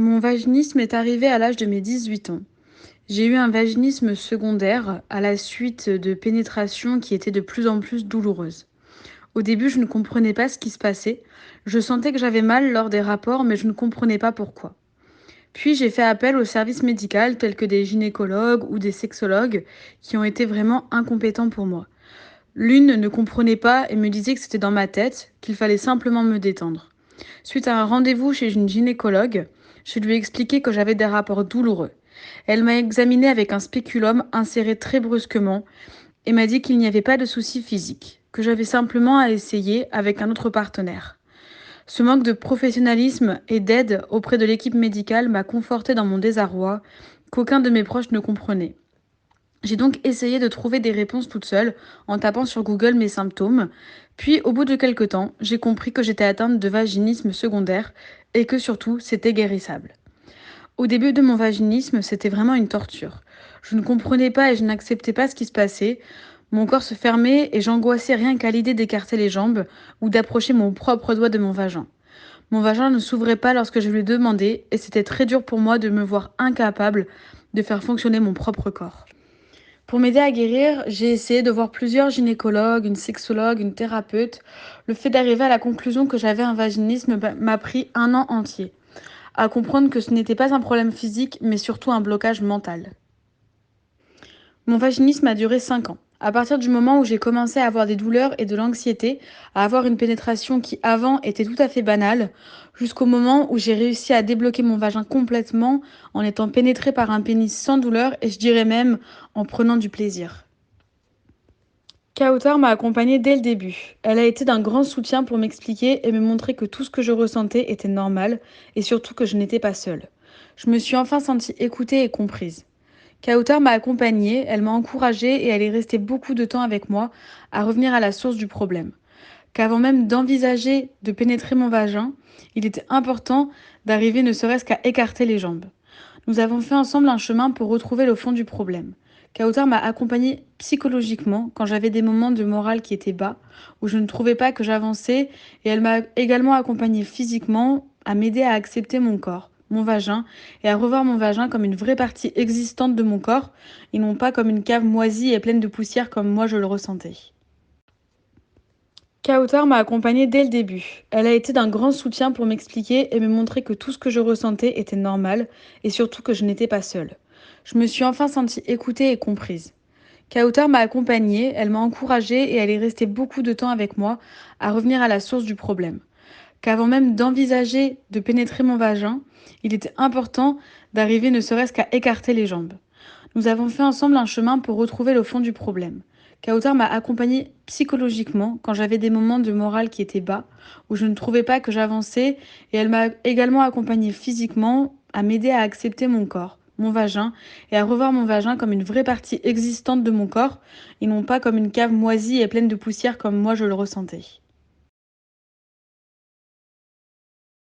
Mon vaginisme est arrivé à l'âge de mes 18 ans. J'ai eu un vaginisme secondaire à la suite de pénétrations qui étaient de plus en plus douloureuses. Au début, je ne comprenais pas ce qui se passait. Je sentais que j'avais mal lors des rapports, mais je ne comprenais pas pourquoi. Puis j'ai fait appel aux services médicaux tels que des gynécologues ou des sexologues qui ont été vraiment incompétents pour moi. L'une ne comprenait pas et me disait que c'était dans ma tête, qu'il fallait simplement me détendre. Suite à un rendez-vous chez une gynécologue, je lui ai expliqué que j'avais des rapports douloureux. Elle m'a examiné avec un spéculum inséré très brusquement et m'a dit qu'il n'y avait pas de souci physique, que j'avais simplement à essayer avec un autre partenaire. Ce manque de professionnalisme et d'aide auprès de l'équipe médicale m'a conforté dans mon désarroi qu'aucun de mes proches ne comprenait. J'ai donc essayé de trouver des réponses toute seule en tapant sur Google mes symptômes. Puis, au bout de quelque temps, j'ai compris que j'étais atteinte de vaginisme secondaire et que surtout, c'était guérissable. Au début de mon vaginisme, c'était vraiment une torture. Je ne comprenais pas et je n'acceptais pas ce qui se passait. Mon corps se fermait et j'angoissais rien qu'à l'idée d'écarter les jambes ou d'approcher mon propre doigt de mon vagin. Mon vagin ne s'ouvrait pas lorsque je lui demandais et c'était très dur pour moi de me voir incapable de faire fonctionner mon propre corps. Pour m'aider à guérir, j'ai essayé de voir plusieurs gynécologues, une sexologue, une thérapeute. Le fait d'arriver à la conclusion que j'avais un vaginisme m'a pris un an entier, à comprendre que ce n'était pas un problème physique, mais surtout un blocage mental. Mon vaginisme a duré 5 ans. À partir du moment où j'ai commencé à avoir des douleurs et de l'anxiété, à avoir une pénétration qui avant était tout à fait banale, jusqu'au moment où j'ai réussi à débloquer mon vagin complètement en étant pénétrée par un pénis sans douleur et je dirais même en prenant du plaisir. Kautar m'a accompagnée dès le début. Elle a été d'un grand soutien pour m'expliquer et me montrer que tout ce que je ressentais était normal et surtout que je n'étais pas seule. Je me suis enfin sentie écoutée et comprise. Kautar m'a accompagnée, elle m'a encouragée et elle est restée beaucoup de temps avec moi à revenir à la source du problème. Qu'avant même d'envisager de pénétrer mon vagin, il était important d'arriver ne serait-ce qu'à écarter les jambes. Nous avons fait ensemble un chemin pour retrouver le fond du problème. Kautar m'a accompagnée psychologiquement quand j'avais des moments de morale qui étaient bas, où je ne trouvais pas que j'avançais, et elle m'a également accompagnée physiquement à m'aider à accepter mon corps, mon vagin, et à revoir mon vagin comme une vraie partie existante de mon corps, et non pas comme une cave moisie et pleine de poussière comme moi je le ressentais. Kautar m'a accompagnée dès le début. Elle a été d'un grand soutien pour m'expliquer et me montrer que tout ce que je ressentais était normal et surtout que je n'étais pas seule. Je me suis enfin sentie écoutée et comprise. Kautar m'a accompagnée, elle m'a encouragée et elle est restée beaucoup de temps avec moi à revenir à la source du problème. Qu'avant même d'envisager de pénétrer mon vagin, il était important d'arriver ne serait-ce qu'à écarter les jambes. Nous avons fait ensemble un chemin pour retrouver le fond du problème. Kautar m'a accompagnée psychologiquement quand j'avais des moments de morale qui étaient bas, où je ne trouvais pas que j'avançais, et elle m'a également accompagnée physiquement à m'aider à accepter mon corps, mon vagin, et à revoir mon vagin comme une vraie partie existante de mon corps, et non pas comme une cave moisie et pleine de poussière comme moi je le ressentais.